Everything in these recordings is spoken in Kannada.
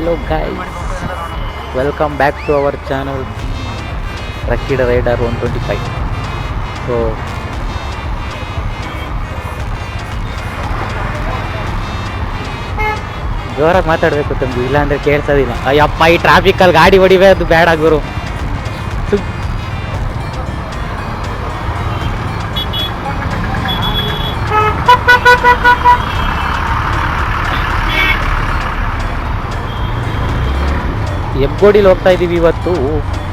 Hello guys, welcome back to our channel Rakid Raider 125. So ಜೋರಾಗಿ ಮಾತಾಡಬೇಕು ತಂದು, ಇಲ್ಲಾಂದ್ರೆ ಕೇಳ್ಸೋದಿಲ್ಲ. ಅಯ್ಯಪ್ಪ, ಈ ಟ್ರಾಫಿಕಲ್ಲಿ ಗಾಡಿ ಹೊಡಿವೆ, ಅದು ಬೇಡ ಗುರು. ಹೆಬ್ಗೋಡಿಲಿ ಹೋಗ್ತಾ ಇದ್ದೀವಿ ಇವತ್ತು.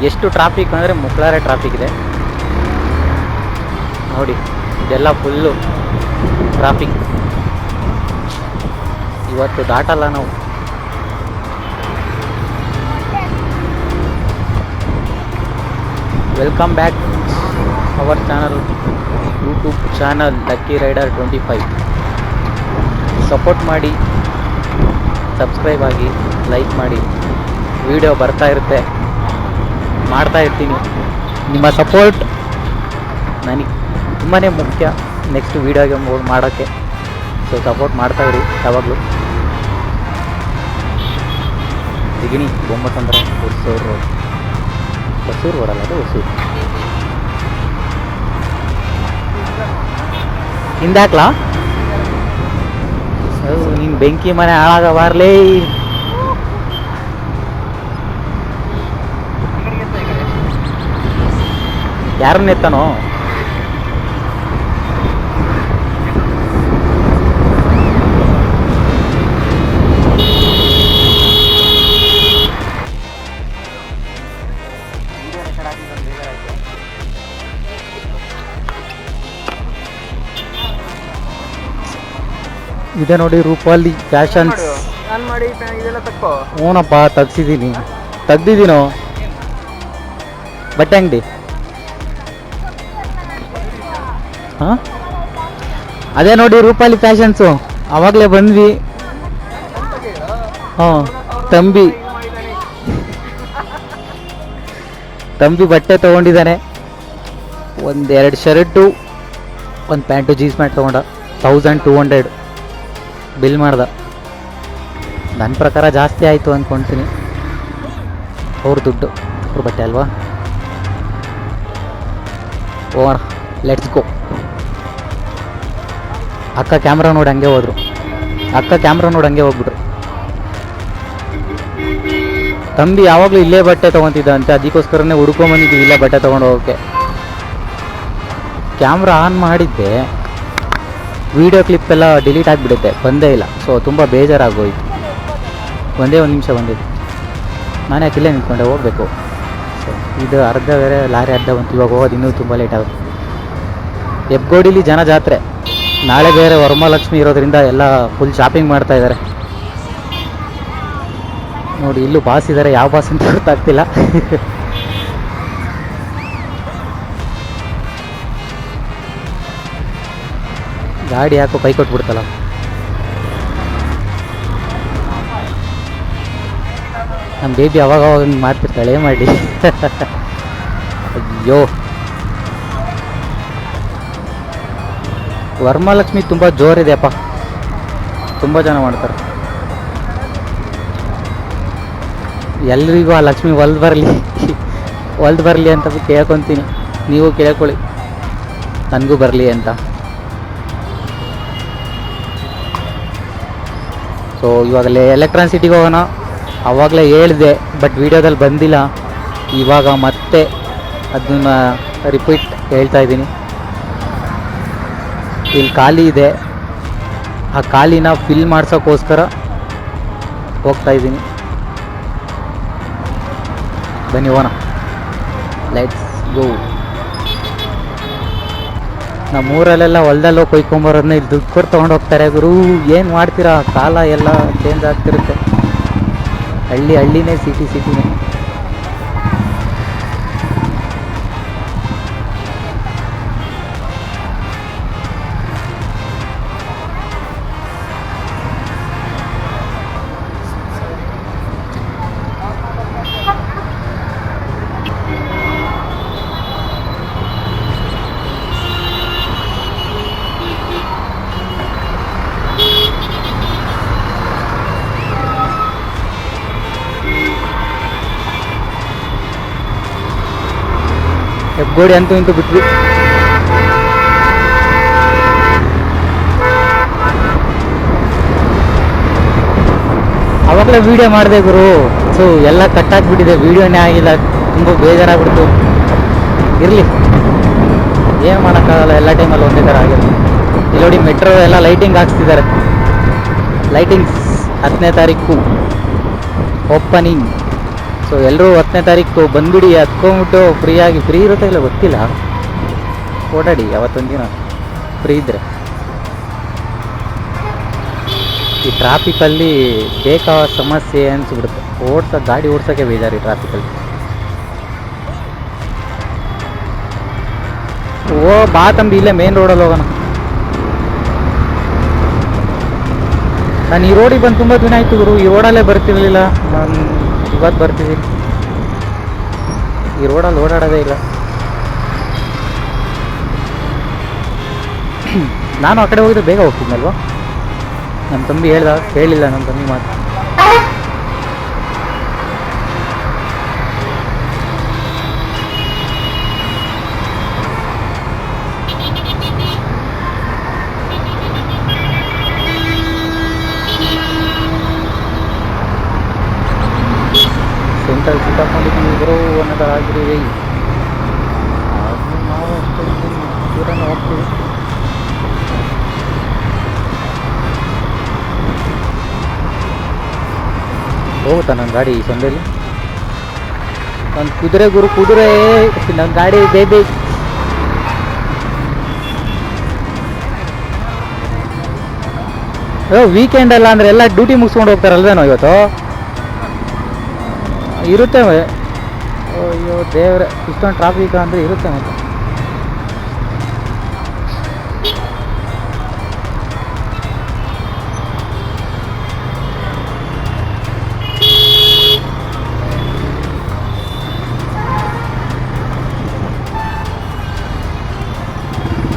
ಎಷ್ಟು ಟ್ರಾಫಿಕ್ ಅಂದರೆ ಮುಕ್ಳಾರೆ ಟ್ರಾಫಿಕ್ ಇದೆ ನೋಡಿ. ಇದೆಲ್ಲ ಫುಲ್ಲು ಟ್ರಾಫಿಕ್. ಇವತ್ತು ದಾಟಲ್ಲ ನಾವು. Welcome back our channel, YouTube channel lucky rider 25. Support ಮಾಡಿ, ಸಬ್ಸ್ಕ್ರೈಬ್ ಆಗಿ, ಲೈಕ್ ಮಾಡಿ. ವಿಡಿಯೋ ಬರ್ತಾ ಇರುತ್ತೆ, ಮಾಡ್ತಾ ಇರ್ತೀನಿ. ನಿಮ್ಮ ಸಪೋರ್ಟ್ ನನಗೆ ತುಂಬಾ ಮುಖ್ಯ ನೆಕ್ಸ್ಟ್ ವೀಡಿಯೋಗೆ ಮಾಡೋಕ್ಕೆ. ಸೊ ಸಪೋರ್ಟ್ ಮಾಡ್ತಾಯಿರಿ ಯಾವಾಗಲೂ. ದಿಗಿಣಿ ಬೊಮ್ಮಸಂದ್ರ, ಹೊಸೂರು ರೋಡ್. ಹೊಸೂರು ರೋಡಲ್ಲ, ಅದು ಹೊಸೂರು. ಹಿಂದಾಕ್ಲಾ? ನೀನು ಬೆಂಕಿ ಮನೆ ಹಾಳಾಗ ಬಾರ್ಲೇ. ಯಾರನ್ನ ಎತ್ತಾನೋ? ಇದೆ ನೋಡಿ, ರೂಪಾಲಿ ಫ್ಯಾಷನ್ಸ್. ಹ್ಞೂನಪ್ಪ, ತೆಗ್ಸಿದ್ದೀನಿ, ತೆಗ್ದಿದ್ದೀನೋ ಬಟ್ಟೆ ಅಂಗಡಿ. ಹಾಂ, ಅದೇ ನೋಡಿ ರೂಪಾಲಿ ಫ್ಯಾಷನ್ಸು. ಆವಾಗಲೇ ಬಂದ್ವಿ. ಹಾಂ, ತಂಬಿ ಬಟ್ಟೆ ತೊಗೊಂಡಿದ್ದಾನೆ. ಒಂದೆರಡು ಶರ್ಟು, ಒಂದು ಪ್ಯಾಂಟು, ಜೀನ್ಸ್ ಪ್ಯಾಂಟ್ ತೊಗೊಂಡ. 1200 ಬಿಲ್ ಮಾಡ್ದ. ನನ್ನ ಪ್ರಕಾರ ಜಾಸ್ತಿ ಆಯಿತು ಅಂದ್ಕೊಳ್ತೀನಿ. ಅವ್ರ ದುಡ್ಡು, ಅವ್ರ ಬಟ್ಟೆ ಅಲ್ವಾ. ಓ, ಲೆಟ್ಸ್ ಗೋ. ಅಕ್ಕ ಕ್ಯಾಮ್ರಾ ನೋಡಿ ಹಂಗೆ ಹೋಗ್ಬಿಟ್ರು. ತಂಬಿ ಯಾವಾಗಲೂ ಇಲ್ಲೇ ಬಟ್ಟೆ ತೊಗೊತಿದ್ದ ಅಂತೆ, ಅದಕ್ಕೋಸ್ಕರನೇ ಹುಡ್ಕೊಂಬಂದಿದ್ದೀವಿ ಇಲ್ಲೇ ಬಟ್ಟೆ ತೊಗೊಂಡು ಹೋಗೋಕ್ಕೆ. ಕ್ಯಾಮ್ರಾ ಆನ್ ಮಾಡಿದ್ದೆ, ವೀಡಿಯೋ ಕ್ಲಿಪ್ ಎಲ್ಲ ಡಿಲೀಟ್ ಆಗಿಬಿಡುತ್ತೆ, ಬಂದೇ ಇಲ್ಲ. ಸೊ ತುಂಬ ಬೇಜಾರಾಗೋಯ್ತು. ಒಂದೇ ಒಂದು ನಿಮಿಷ ಬಂದಿದ್ದು, ನಾನು ಯಾಕೆ ಇಲ್ಲೇ ನಿಂತ್ಕೊಂಡೆ, ಹೋಗಬೇಕು. ಸೊ ಇದು ಅರ್ಧ ಬೇರೆ ಲಾರಿ ಅರ್ಧ ಬಂತು. ಇವಾಗ ಹೋಗೋದು ಇನ್ನೂ ತುಂಬ ಲೇಟ್ ಆಗುತ್ತೆ. ಹೆಬ್ಗೋಡಿಲಿ ಜನ ಜಾತ್ರೆ, ನಾಳೆ ಬೇರೆ ವರಮಹಾಲಕ್ಷ್ಮಿ ಇರೋದ್ರಿಂದ ಎಲ್ಲ ಫುಲ್ ಶಾಪಿಂಗ್ ಮಾಡ್ತಾ ಇದ್ದಾರೆ ನೋಡಿ. ಇಲ್ಲೂ ಬಾಸ್ ಇದ್ದಾರೆ, ಯಾವ ಬಾಸ್ ಅಂತ ಗೊತ್ತಾಗ್ತಿಲ್ಲ. ಗಾಡಿ ಯಾಕೋ ಕೈ ಕೊಟ್ಬಿಡ್ತಲ್ಲ. ನಮ್ಮ ಬೇಬಿ ಅವಾಗ ಹಿಂಗೆ ಮಾಡ್ತಿರ್ತಾಳೆ, ಏನು ಮಾಡಿ. ಅಯ್ಯೋ, ವರಮಹಾಲಕ್ಷ್ಮಿ ತುಂಬ ಜೋರಿದೆಯಪ್ಪ, ತುಂಬ ಜನ ಮಾಡ್ತಾರೆ. ಎಲ್ರಿಗೂ ಆ ಲಕ್ಷ್ಮಿ ಒಲ್ದು ಬರಲಿ ಅಂತ ಕೇಳ್ಕೊತೀನಿ. ನೀವು ಕೇಳ್ಕೊಳ್ಳಿ, ನನಗೂ ಬರಲಿ ಅಂತ. ಸೊ ಇವಾಗಲೇ ಎಲೆಕ್ಟ್ರಾನಿಕ್ ಸಿಟಿಗೆ ಹೋಗೋಣ. ಆವಾಗಲೇ ಹೇಳಿದೆ, ಬಟ್ ವೀಡಿಯೋದಲ್ಲಿ ಬಂದಿಲ್ಲ. ಇವಾಗ ಮತ್ತೆ ಅದನ್ನು ರಿಪೀಟ್ ಹೇಳ್ತಾ ಇದ್ದೀನಿ. ಇಲ್ಲಿ ಖಾಲಿ ಇದೆ, ಆ ಖಾಲಿನ ಫಿಲ್ ಮಾಡ್ಸೋಕ್ಕೋಸ್ಕರ ಹೋಗ್ತಾ ಇದ್ದೀನಿ. ಬನ್ನಿ ಹೋಗೋಣ, ಲೆಟ್ಸ್ ಗೋ. ನಮ್ಮೂರಲ್ಲೆಲ್ಲ ಹೊಲ್ದಲ್ಲೋ ಕೊಯ್ಕೊಂಬರೋದನ್ನ ಇಲ್ಲಿ ದುಡ್ಡು ಕೊಟ್ಟು ತೊಗೊಂಡು ಹೋಗ್ತಾರೆ ಗುರು. ಏನು ಮಾಡ್ತೀರಾ, ಕಾಲ ಎಲ್ಲ ಚೇಂಜ್ ಆಗ್ತಿರುತ್ತೆ. ಹಳ್ಳಿನೇ ಸಿಟಿನೇ. ಹೆಬ್ಗೋಡಿ ಅಂತೂ ಇಂತೂ ಬಿಟ್ವಿ. ಅವಾಗಲೇ ವೀಡಿಯೋ ಮಾಡಿದೆ ಗುರು. ಸೊ ಎಲ್ಲ ಕಟ್ಟಾಕ್ಬಿಟ್ಟಿದೆ, ವೀಡಿಯೋನೇ ಆಗಿಲ್ಲ. ತುಂಬ ಬೇಜಾರಾಗ್ಬಿಡ್ತು. ಇರಲಿ, ಏನು ಮಾಡೋಕ್ಕಾಗಲ್ಲ, ಎಲ್ಲ ಟೈಮಲ್ಲಿ ಒಂದೇ ಥರ ಆಗಿರುತ್ತೆ. ಇಲ್ಲಿ ನೋಡಿ, ಮೆಟ್ರೋ ಎಲ್ಲ ಲೈಟಿಂಗ್ ಹಾಕ್ಸ್ತಿದ್ದಾರೆ. ಲೈಟಿಂಗ್ಸ್ 10ನೇ ತಾರೀಕು ಓಪನಿಂಗ್. ಸೊ ಎಲ್ಲರೂ 10ನೇ ತಾರೀಕು ಬಂದ್ಬಿಡಿ, ಹತ್ಕೊಂಡ್ಬಿಟ್ಟು ಫ್ರೀಯಾಗಿ. ಫ್ರೀ ಇರುತ್ತೆ ಇಲ್ಲ ಗೊತ್ತಿಲ್ಲ, ಓಡಾಡಿ ಅವತ್ತೊಂದು ದಿನ ಫ್ರೀ ಇದ್ದರೆ. ಈ ಟ್ರಾಫಿಕಲ್ಲಿ ಬೇಕಾದ ಸಮಸ್ಯೆ ಅನಿಸ್ಬಿಡುತ್ತೆ. ಗಾಡಿ ಓಡ್ಸೋಕ್ಕೆ ಬೇಜಾರು ಈ ಟ್ರಾಫಿಕಲ್ಲಿ. ಓ ಬಾ ತಂಬಿ, ಇಲ್ಲೇ ಮೇನ್ ರೋಡಲ್ಲಿ ಹೋಗೋಣ. ನಾನು ಈ ರೋಡಿಗೆ ಬಂದು ತುಂಬ ದಿನ ಆಯಿತು ಗುರು. ಈ ರೋಡಲ್ಲೇ ಬರ್ತಿರಲಿಲ್ಲ, ನಾನು ಇವತ್ತು ಬರ್ತಿದ್ದೀನಿ. ಈ ರೋಡಲ್ಲಿ ಓಡಾಡೋದೇ ಇಲ್ಲ. ನಾನು ಆ ಕಡೆ ಹೋಗಿದ್ರೆ ಬೇಗ ಹೋಗ್ತಿದ್ನಲ್ವ. ನಮ್ಮ ತಂಬಿ ಹೇಳಿಲ್ಲ ನಮ್ಮ ತಂಬಿ ಮಾತು. ಸೆಂಟ್ರಲ್ ಸಿಕ್ಕಾಕೊಂಡಿದ್ದೀವಿ ಗುರು ಅನ್ನೋದಾಗಿರಿ. ನಾವು ಅಷ್ಟೇ ದೂರನೇ ಹೋಗ್ತೀವಿ. ಹೋಗುತ್ತಾ ನನ್ನ ಗಾಡಿ ಈ ಸಂದಲ್ಲಿ? ನನ್ನ ಕುದುರೆ ಗುರು, ಕುದುರೆ. ನನ್ನ ಗಾಡಿ ಬೇಬಿ. ವೀಕೆಂಡ್ ಅಲ್ಲ ಅಂದರೆ ಎಲ್ಲ ಡ್ಯೂಟಿ ಮುಗಿಸ್ಕೊಂಡು ಹೋಗ್ತಾರಲ್ವೇನೋ ಇವತ್ತು. ಇರುತ್ತೆ. ಅಯ್ಯೋ ದೇವ್ರೆ, ಇಷ್ಟೊಂದು ಟ್ರಾಫಿಕ್ ಅಂದರೆ ಇರುತ್ತೆ ಮತ್ತೆ.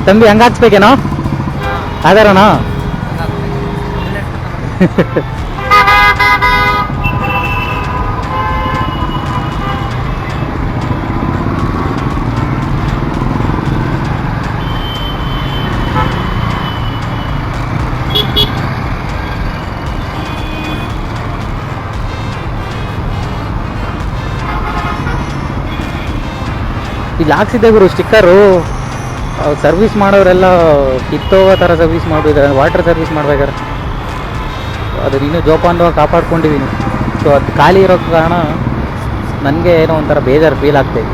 ತಂಬಿ ಹಂಗೆ ಹಾಕ್ಸ್ಬೇಕೇನೋ ಆಧಾರನೋ? ಇಲ್ಲಿ ಹಾಕ್ಸಿದ್ದೆ ಗುರು ಸ್ಟಿಕ್ಕರು. ಸರ್ವಿಸ್ ಮಾಡೋರೆಲ್ಲ ಕಿತ್ತೋಗೋ ಥರ ಸರ್ವಿಸ್ ಮಾಡಿದ್ದಾರೆ. ವಾಟರ್ ಸರ್ವಿಸ್ ಮಾಡ್ಬೇಕಾರೆ ಅದು ಇನ್ನೂ ಜೋಪಾನವಾಗಿ ಕಾಪಾಡ್ಕೊಂಡಿದ್ದೀನಿ. ಸೊ ಅದು ಖಾಲಿ ಇರೋ ಕಾರಣ ನನಗೆ ಏನೋ ಒಂಥರ ಬೇಜಾರು ಫೀಲ್ ಆಗ್ತಾಯಿದೆ.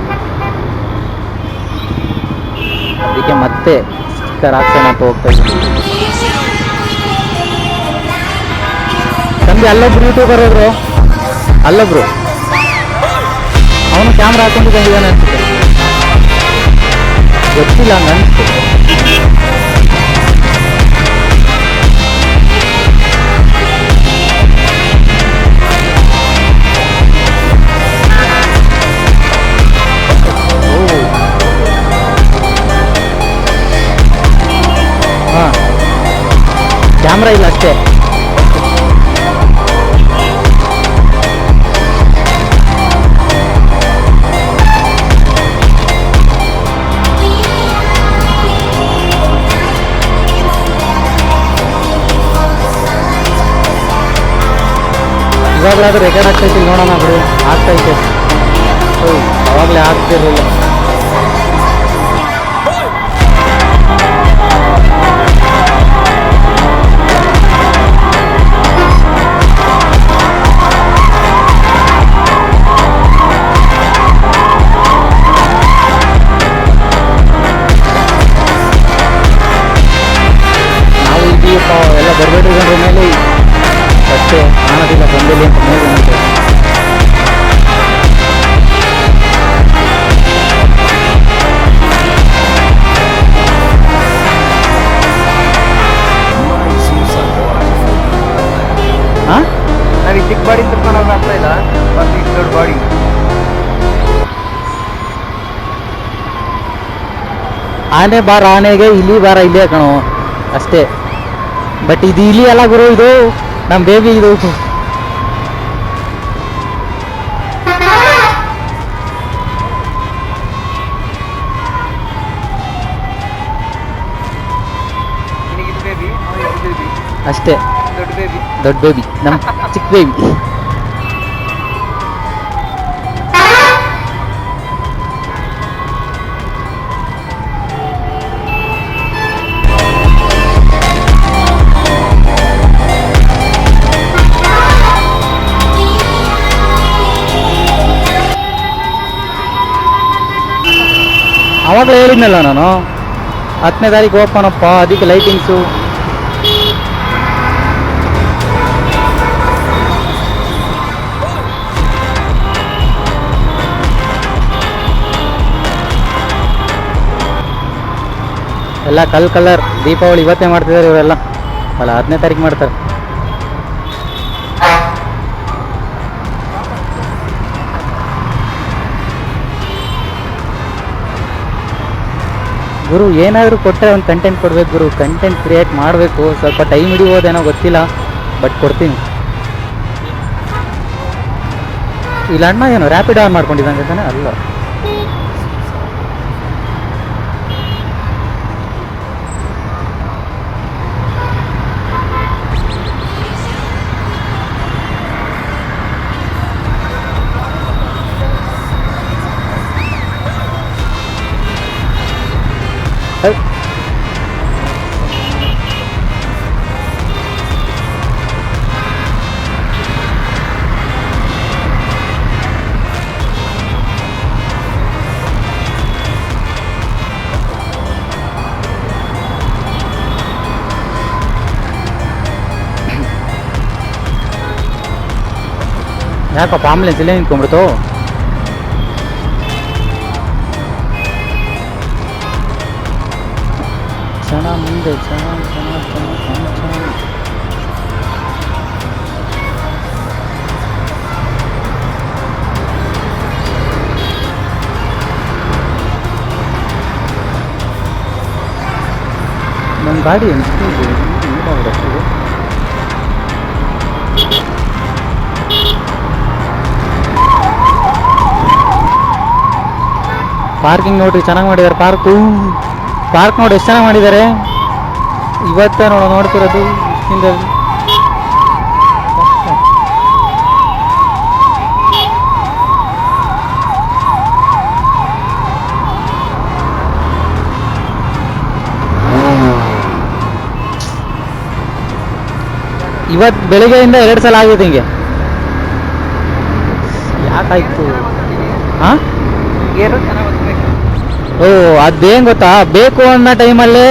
ಅದಕ್ಕೆ ಮತ್ತೆ ಸ್ಟಿಕ್ಕರ್ ಹಾಕ್ಸೋಣ ಅಂತ ಹೋಗ್ತಾ ಇದ್ದೀನಿ. ತಂದೆ ಅಲ್ಲೊಬ್ರು ಯೂಟ್ಯೂಬರ್ ಹೋದ್ರು, ಅಲ್ಲೊಬ್ರು ಅವನು ಕ್ಯಾಮ್ರಾ ಹಾಕೊಂಡು ಬಂದಿದ್ದಾನೆ ಅನ್ಸುತ್ತೆ, ಗೊತ್ತಿಲ್ಲ ಹಂಗೆ ಅನಿಸ್ತು. ಹಾಂ, ಕ್ಯಾಮ್ರಾ ಇಲ್ಲ ಅಷ್ಟೇ. ಇವಾಗಲಾದ್ರೂ ರೆಕಾರ್ಡ್ ಆಗ್ತೈತಿ, ನೋಡೋಣ ಬಿಡು. ಆಗ್ತೈತೆ, ಅವಾಗಲೇ ಆಗ್ತಿರಲಿಲ್ಲ. ನಾವು ಇದೀಯಪ್ಪ ಎಲ್ಲ ಬರಬೇಡಿ ಜನರ ಮೇಲೆ ಅಷ್ಟೇ ಕಾಣೋದಿಲ್ಲ ಬಂದಿಲ್ಲ ಅಂತ ನೋಡಿ ಅಂತ. ಹಾಂ, ನಾನು ಈ ಚಿಕ್ಕ ಬಾಡಿ ತಿರ್ಕೊಂಡು ಆಗ್ತಾ ಇಲ್ಲ, ಮತ್ತೆ ಈ ದೊಡ್ಡ ಬಾಡಿ. ಆನೆ ಬಾರ ಆನೆಗೆ, ಇಲಿ ಬಾರ ಇಲ್ಲೇ ಕಣೋ ಅಷ್ಟೇ. ಬಟ್ ಇದು ಇಲಿ ಅಲ್ಲ ಗುರು, ಇದು ನಮ್ಮ ಬೇಬಿ. ಇದು ಅಷ್ಟೇ. ದೊಡ್ಡ ಬೇಬಿ. ದೊಡ್ಡ ಬೇಬಿ, ನಮ್ಮ ಚಿಕ್ಕ ಬೇಬಿ. ಅವಾಗಲೇ ಹೇಳಿದ್ನಲ್ಲ ನಾನು, 10ನೇ ತಾರೀಕು ಓಪನ್ ಅಪ್ಪ, ಅದಕ್ಕೆ ಲೈಟಿಂಗ್ಸು. ಎಲ್ಲ ಕಲರ್ ದೀಪಾವಳಿ ಇವತ್ತೇ ಮಾಡ್ತಿದ್ದಾರೆ ಇವರೆಲ್ಲ, ಅಲ್ಲ 10ನೇ ತಾರೀಕು ಮಾಡ್ತಾರೆ. ಗುರು ಏನಾದರೂ ಕೊಟ್ಟರೆ ಒಂದು ಕಂಟೆಂಟ್ ಕೊಡ್ಬೇಕು ಗುರು, ಕಂಟೆಂಟ್ ಕ್ರಿಯೇಟ್ ಮಾಡಬೇಕು. ಸ್ವಲ್ಪ ಟೈಮ್ ಹಿಡಿಬೋದೇನೋ ಗೊತ್ತಿಲ್ಲ, ಬಟ್ ಕೊಡ್ತೀನಿ. ಇಲ್ಲ ಅಣ್ಣ ಏನು ರ್ಯಾಪಿಡ್ ಆನ್ ಮಾಡ್ಕೊಂಡಿದ್ದಂಗೆ ತಾನೆ? ಅಲ್ಲ, ಯಾಕಪ್ಪ ಆಂಬುಲೆನ್ಸ್ ಇಲ್ಲೇ ನಿಂತ್ಕೊಂಡ್ಬಿಡ್ತು? ಕ್ಷಣ ಮುಂದೆ ಕ್ಷಣ ಕ್ಷಣ ಕ್ಷಣ ಕ್ಷಣ ಕ್ಷಣ. ನನ್ನ ಗಾಡಿ ಪಾರ್ಕಿಂಗ್ ನೋಡ್ರಿ, ಚೆನ್ನಾಗಿ ಮಾಡಿದ್ದಾರೆ. ಪಾರ್ಕ್ ನೋಡಿ ಎಷ್ಟು ಚೆನ್ನಾಗಿ ಮಾಡಿದ್ದಾರೆ. ಇವತ್ತೇ ನೋಡ್ತಿರೋದು ಇಷ್ಟಿಂದ. ಇವತ್ತು ಬೆಳಿಗ್ಗೆಯಿಂದ 2 ಸಲ ಆಗಿದೆ ಹಿಂಗೆ. ಯಾಕಾಯ್ತು? ಹಾಂ, ಗೇರು ಚೆನ್ನಾಗಿ ಒತ್ತಬೇಕು. ಓ ಅದೇನು ಗೊತ್ತಾ, ಬೇಕು ಅನ್ನೋ ಟೈಮಲ್ಲೇ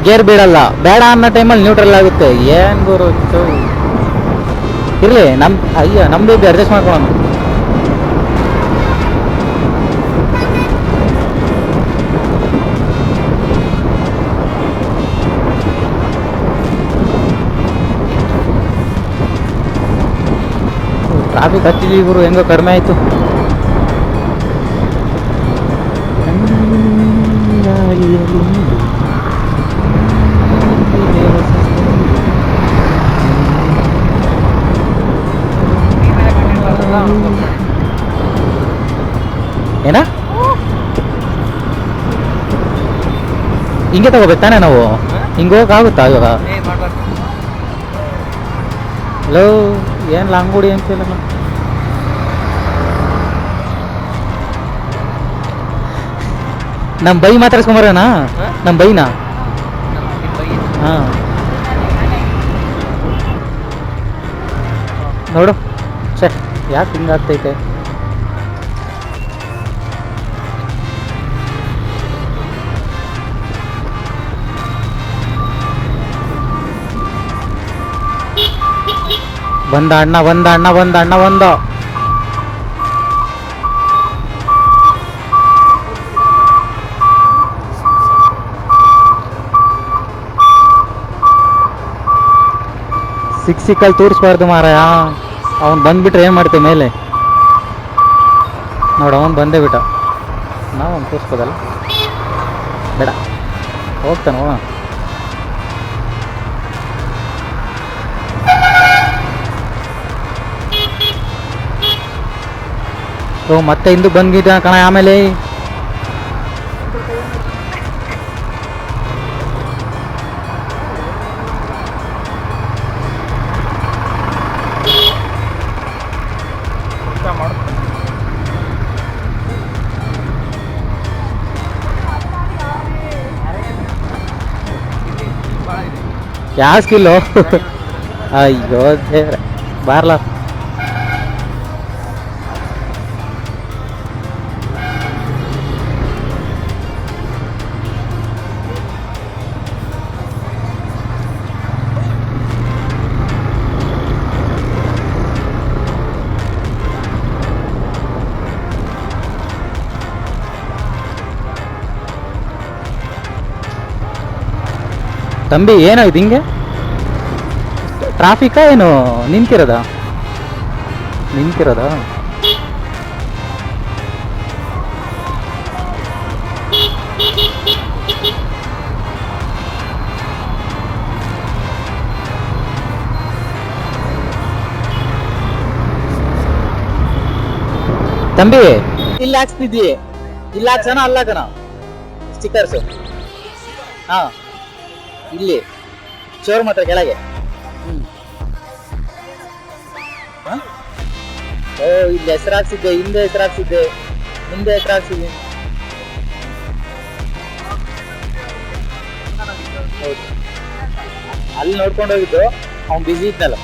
ಗೇರ್ ಬಿಡಲ್ಲ, ಬೇಡ ಅನ್ನೋ ಟೈಮಲ್ಲಿ ನ್ಯೂಟ್ರಲ್ ಆಗುತ್ತೆ. ಏನು ಗುರು ಇರಲಿ, ನಮ್ಮ ಬೇಬಿ ಅಡ್ಜಸ್ಟ್ ಮಾಡ್ಕೊಳ್ಳೋಣ. ಟ್ರಾಫಿಕ್ ಹತ್ತಿದ್ವಿ ಗುರು, ಹೆಂಗೋ ಕಡಿಮೆ ಆಯಿತು. ಏನ ಹಿಂಗೆ ತಗೋಬೇಕು ತಾನೇ ನಾವು? ಹಿಂಗೆ ಹೋಗಕ್ಕಾಗುತ್ತಾ ಇವಾಗ? ಹಲೋ, ಏನು ಲಾಂಗುಡಿ ಅಂತಿಲ್ಲ. ನಮ್ಮ ಬೈ ಮಾತಾಡ್ಸ್ಕೊಂಬರೋಣ, ನಮ್ಮ ಬೈನಾ? ಹಾಂ ನೋಡು, ಛೇ ಯಾಕೆ ಹಿಂಗಾಗ್ತೈತೆ? ಬಂದ ಅಣ್ಣ ಬಂದ ಅಣ್ಣ ಬಂದ ಅಣ್ಣ ಬಂದ. ಸಿಕ್ಕಲ್ಲಿ ತೋರಿಸ್ಬಾರ್ದು ಮಾರಾಯ. ಅವನು ಬಂದ್ಬಿಟ್ರೆ ಏನು ಮಾಡ್ತೇವೆ ಮೇಲೆ? ನೋಡು, ಅವನು ಬಂದೇ ಬಿಟ್ಟ. ನಾವು ಅವ್ನು ತೋರಿಸ್ಬೋದಲ್ಲ? ಬೇಡ, ಹೋಗ್ತಾನೆ ಹೋಗೋಣ. ಓ ಮತ್ತೆ ಹಿಂದೂ ಬಂದಿದ್ದ ಕಣ. ಆಮೇಲೆ ಯಾವ ಸ್ಕಿಲ್ಲು ಅಯ್ಯೋ ದೇವ್ರೆ ಬಾರ್ಲ ತಂಬಿ ಏನೋ ಇದು ಹಿಂಗೆ ಟ್ರಾಫಿಕಾ ಏನು ನಿಂತಿರೋದಾ ತಂಬಿ ಇಲ್ಲಿ ಹಾಕ್ಸ್ತಿದ್ದಿ ಇಲ್ಲಿ ಹಾಕ್ಸೋಣ ಅಲ್ಲಾಕಣ ಸ್ಟಿಕ್ಕರ್ಸು ಹಾ ಇಲ್ಲಿ ಶೋರೂಮ್ ಹತ್ರ ಕೆಳಗೆ ಓ ಇಲ್ಲಿ ಹೆಸರು ಹಾಕ್ಸಿದ್ದೆ ಹಿಂದೆ ಹೆಸರು ಹಾಕ್ಸಿದ್ದೆ ಮುಂದೆ ಹೆಸರು ಹಾಕ್ಸಿದ್ದೆ ಹೌದು ಅಲ್ಲಿ ನೋಡ್ಕೊಂಡು ಹೋಗಿದ್ದು ಅವ್ನು ಬಿಸಿ ಇದ್ನಲ್ಲ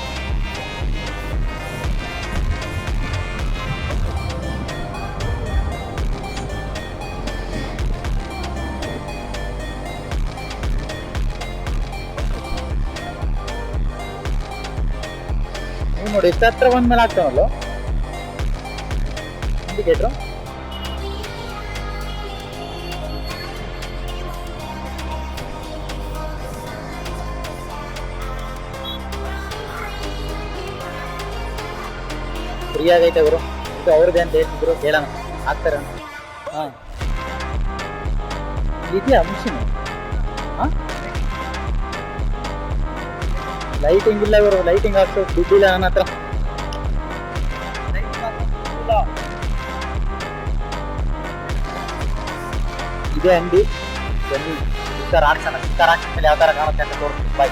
ನೋಡಿ ಎಷ್ಟು ಹತ್ರ ಬಂದ್ಮೇಲೆ ಆಗ್ತಾವಲ್ಲ ಇಂಡಿಕೇಟ್ರು ಫ್ರೀ ಆಗೈತೆ ಅವರು ಇದು ಅವ್ರದ್ದೇ ಅಂತ ಹೇಳ್ತಿದ್ರು ಕೇಳೋಣ ಆಗ್ತಾರೆ ಅಂತ ಹಾಂ ಇದೆಯಾ ಮಿಷಿನ್ ಹಾಂ ಲೈಟಿಂಗ್ ಇಲ್ಲ ಇವರು ಲೈಟಿಂಗ್ ಹಾಕ್ಸೋ ದುಡ್ಡಿಲ್ಲ ನನ್ನ ಹತ್ರ ಇದೇ ಅಂಗಡಿ ಬನ್ನಿ ಸ್ಟಿಕ್ಕರ್ ಹಾಕ್ಸೋಣ ಸ್ಟಿಕ್ಕರ್ ಹಾಕಿದ್ಮೇಲೆ ಯಾವ ಥರ ಕಾಣುತ್ತೆ ಅಂತ ತೋರಿಸ್ತೀನಿ ಬಾಯ್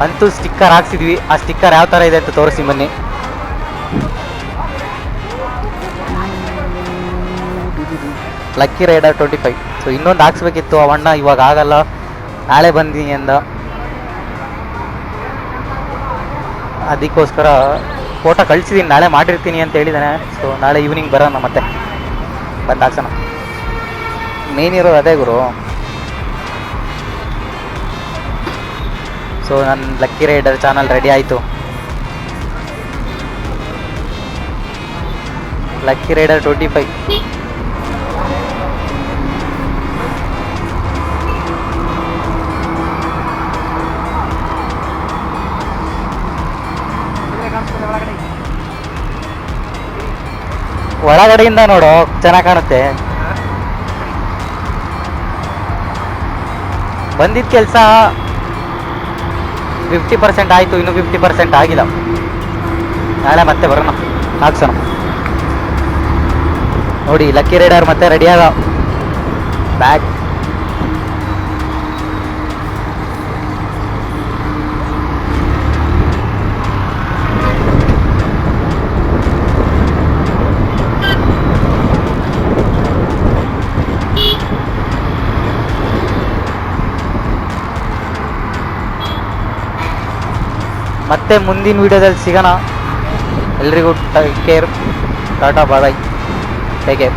ಅಂತೂ ಸ್ಟಿಕ್ಕರ್ ಹಾಕ್ಸಿದ್ವಿ ಆ ಸ್ಟಿಕ್ಕರ್ ಯಾವ ಥರ ಇದೆ ಅಂತ ತೋರಿಸಿ ಬನ್ನಿ ಲಕ್ಕಿ ರೈಡರ್ 25 ಸೊ ಇನ್ನೊಂದು ಹಾಕ್ಸ್ಬೇಕಿತ್ತು ಅವಣ್ಣ ಇವಾಗ ಆಗಲ್ಲ ನಾಳೆ ಬಂದೀನಿ ಅಂದ ಅದಕ್ಕೋಸ್ಕರ ಫೋಟೋ ಕಳಿಸಿದ್ದೀನಿ ನಾಳೆ ಮಾಡಿರ್ತೀನಿ ಅಂತ ಹೇಳಿದ್ದಾನೆ ಸೊ ನಾಳೆ ಈವ್ನಿಂಗ್ ಬರೋಣ ಮತ್ತೆ ಬಂದು ಹಾಕ್ಸೋಣ ಮೇನ್ ಇರೋದು ಅದೇ ಗುರು ಸೊ ನನ್ನ ಲಕ್ಕಿ ರೈಡರ್ ಚಾನಲ್ ರೆಡಿ ಆಯಿತು ಲಕ್ಕಿ ರೈಡರ್ 25 ಒಳಗಡೆಯಿಂದ ನೋಡು ಚೆನ್ನಾಗಿ ಕಾಣುತ್ತೆ ಬಂದಿದ್ದ ಕೆಲಸ 50% ಆಯಿತು ಇನ್ನು 50% ಆಗಿಲ್ಲ ನಾಳೆ ಮತ್ತೆ ಬರೋಣ ಹಾಕ್ಸೋಣ ನೋಡಿ ಲಕ್ಕಿ ರೈಡರ್ ಮತ್ತೆ ರೆಡಿ ಆಗ ಬ್ಯಾಗ್ ಮತ್ತೆ ಮುಂದಿನ ವಿಡಿಯೋದಲ್ಲಿ ಸಿಗೋಣ ಎಲ್ರಿಗೂ take care tata bye take care